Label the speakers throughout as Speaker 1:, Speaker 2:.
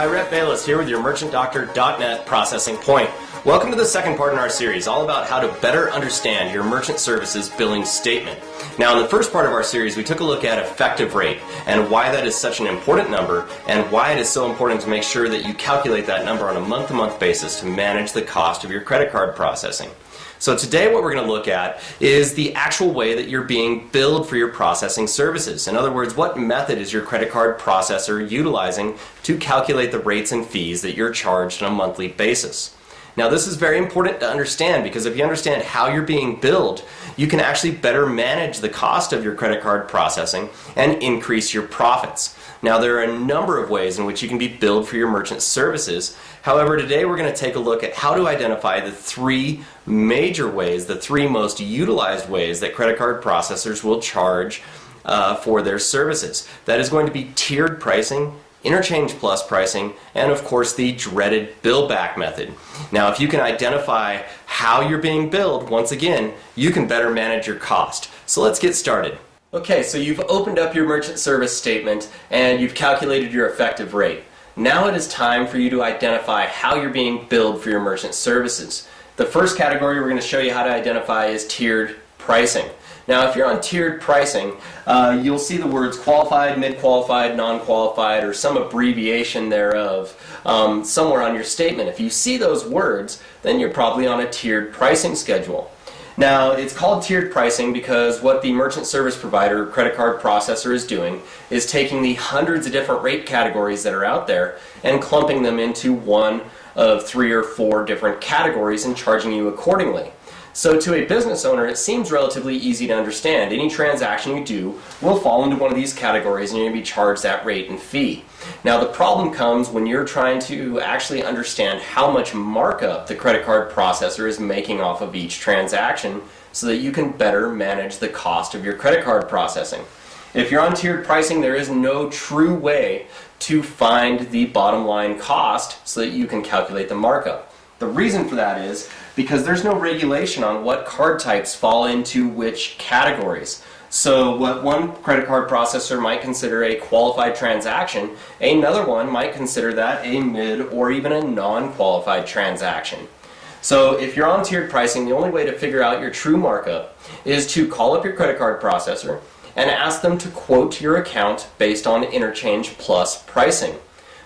Speaker 1: Hi, Rhett Bayless here with your merchantdoctor.net processing point. Welcome to the second part in our series, all about how to better understand your merchant services billing statement. Now, in the first part of our series, we took a look at effective rate and why that is such an important number and why it is so important to make sure that you calculate that number on a month-to-month basis to manage the cost of your credit card processing. So today what we're going to look at is the actual way that you're being billed for your processing services. In other words, what method is your credit card processor utilizing to calculate the rates and fees that you're charged on a monthly basis. Now, this is very important to understand because if you understand how you're being billed, you can actually better manage the cost of your credit card processing and increase your profits. Now, there are a number of ways in which you can be billed for your merchant services. However, today we're going to take a look at how to identify the three major ways, the three most utilized ways that credit card processors will charge for their services. That is going to be tiered pricing, Interchange Plus pricing, and of course the dreaded bill back method. Now, if you can identify how you're being billed, once again, you can better manage your cost. So let's get started. Okay, so you've opened up your merchant service statement and you've calculated your effective rate. Now it is time for you to identify how you're being billed for your merchant services. The first category we're going to show you how to identify is tiered pricing. Now, if you're on tiered pricing, you'll see the words qualified, mid-qualified, non-qualified, or some abbreviation thereof somewhere on your statement. If you see those words, then you're probably on a tiered pricing schedule. Now, it's called tiered pricing because what the merchant service provider or credit card processor is doing is taking the hundreds of different rate categories that are out there and clumping them into one of 3 or 4 different categories and charging you accordingly. So to a business owner, it seems relatively easy to understand. Any transaction you do will fall into one of these categories and you're going to be charged that rate and fee. Now, the problem comes when you're trying to actually understand how much markup the credit card processor is making off of each transaction so that you can better manage the cost of your credit card processing. If you're on tiered pricing, there is no true way to find the bottom line cost so that you can calculate the markup. The reason for that is because there's no regulation on what card types fall into which categories. So what one credit card processor might consider a qualified transaction, another one might consider that a mid or even a non-qualified transaction. So if you're on tiered pricing, the only way to figure out your true markup is to call up your credit card processor and ask them to quote your account based on Interchange Plus pricing.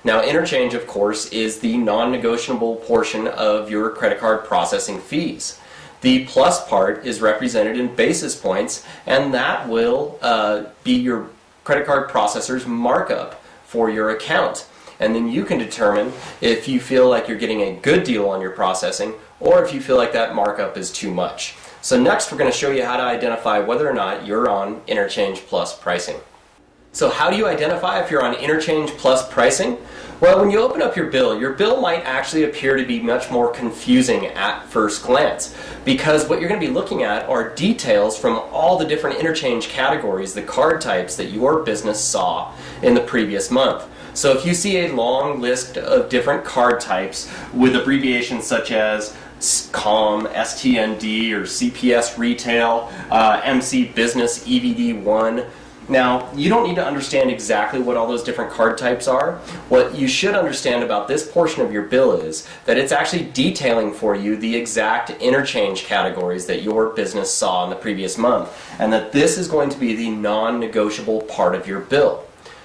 Speaker 1: Now, Interchange, of course, is the non-negotiable portion of your credit card processing fees. The plus part is represented in basis points, and that will be your credit card processor's markup for your account. And then you can determine if you feel like you're getting a good deal on your processing or if you feel like that markup is too much. So next we're going to show you how to identify whether or not you're on Interchange Plus pricing. So how do you identify if you're on Interchange Plus pricing? Well, when you open up your bill might actually appear to be much more confusing at first glance because what you're going to be looking at are details from all the different interchange categories, the card types that your business saw in the previous month. So if you see a long list of different card types with abbreviations such as COM, STND, or CPS Retail, MC Business, EVD1, now, you don't need to understand exactly what all those different card types are. What you should understand about this portion of your bill is that it's actually detailing for you the exact interchange categories that your business saw in the previous month, and that this is going to be the non-negotiable part of your bill.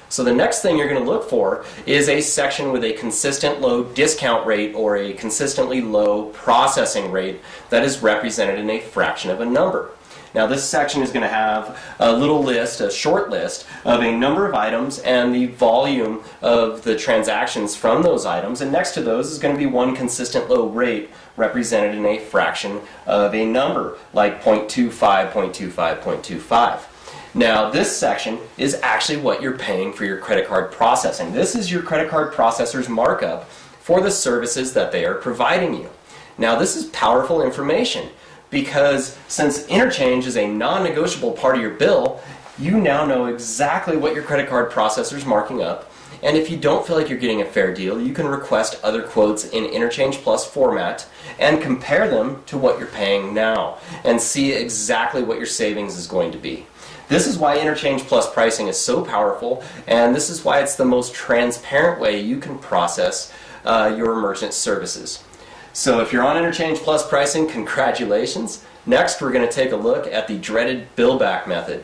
Speaker 1: So the next thing you're going to look for is a section with a consistent low discount rate or a consistently low processing rate that is represented in a fraction of a number. Now, this section is going to have a little list, a short list, of a number of items and the volume of the transactions from those items. And next to those is going to be one consistent low rate represented in a fraction of a number, like 0.25, 0.25, 0.25. Now, this section is actually what you're paying for your credit card processing. This is your credit card processor's markup for the services that they are providing you. Now, this is powerful information, because since interchange is a non-negotiable part of your bill, you now know exactly what your credit card processor is marking up, And if you don't feel like you're getting a fair deal, you can request other quotes in Interchange Plus format and compare them to what you're paying now and see exactly what your savings is going to be. This is why Interchange Plus pricing is so powerful, and this is why it's the most transparent way you can process your merchant services. So if you're on Interchange Plus pricing, congratulations. Next, we're going to take a look at the dreaded bill back method.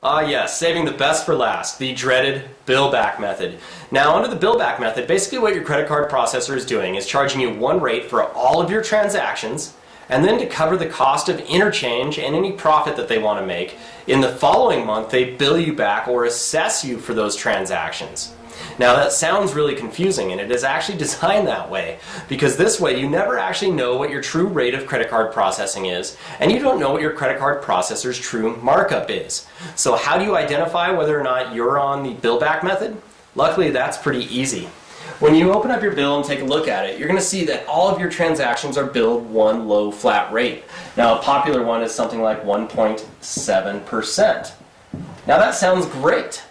Speaker 1: Ah yes, saving the best for last, the dreaded bill back method. Now under the bill back method, basically what your credit card processor is doing is charging you one rate for all of your transactions, and then to cover the cost of interchange and any profit that they want to make, in the following month they bill you back or assess you for those transactions. Now that sounds really confusing, and it is actually designed that way because this way you never actually know what your true rate of credit card processing is, and you don't know what your credit card processor's true markup is. So how do you identify whether or not you're on the bill back method? Luckily that's pretty easy. When you open up your bill and take a look at it, you're going to see that all of your transactions are billed one low flat rate. Now a popular one is something like 1.7%. Now that sounds great.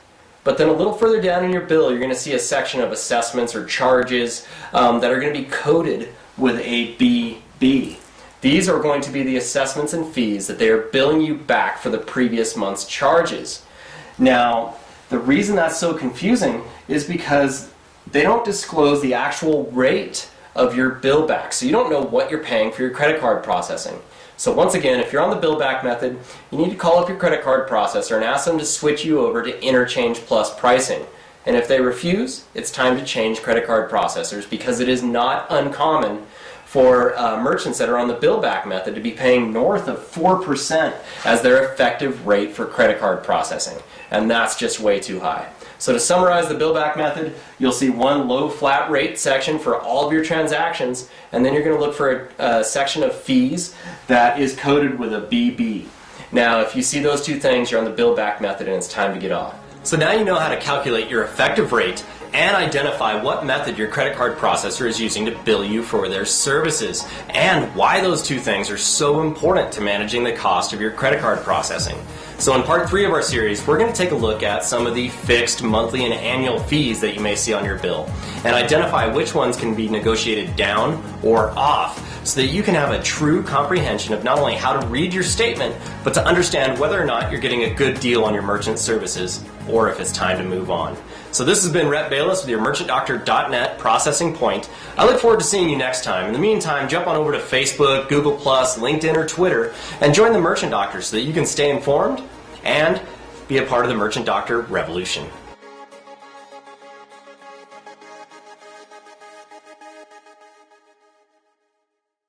Speaker 1: But then a little further down in your bill, you're going to see a section of assessments or charges that are going to be coded with a BB. These are going to be the assessments and fees that they are billing you back for the previous month's charges. Now, the reason that's so confusing is because they don't disclose the actual rate of your bill back. So you don't know what you're paying for your credit card processing. So once again, if you're on the bill back method, you need to call up your credit card processor and ask them to switch you over to Interchange Plus pricing. And if they refuse, it's time to change credit card processors because it is not uncommon for merchants that are on the bill back method to be paying north of 4% as their effective rate for credit card processing. And that's just way too high. So to summarize the bill back method, you'll see one low flat rate section for all of your transactions, and then you're going to look for a section of fees that is coded with a BB. Now if you see those two things, you're on the bill back method and it's time to get off. So now you know how to calculate your effective rate and identify what method your credit card processor is using to bill you for their services, and why those two things are so important to managing the cost of your credit card processing. So in part 3 of our series, we're going to take a look at some of the fixed monthly and annual fees that you may see on your bill and identify which ones can be negotiated down or off so that you can have a true comprehension of not only how to read your statement, but to understand whether or not you're getting a good deal on your merchant services or if it's time to move on. So this has been Rhett Bayless with your merchantdoctor.net processing point. I look forward to seeing you next time. In the meantime, jump on over to Facebook, Google+, LinkedIn, or Twitter and join the Merchant Doctor so that you can stay informed and be a part of the Merchant Doctor revolution.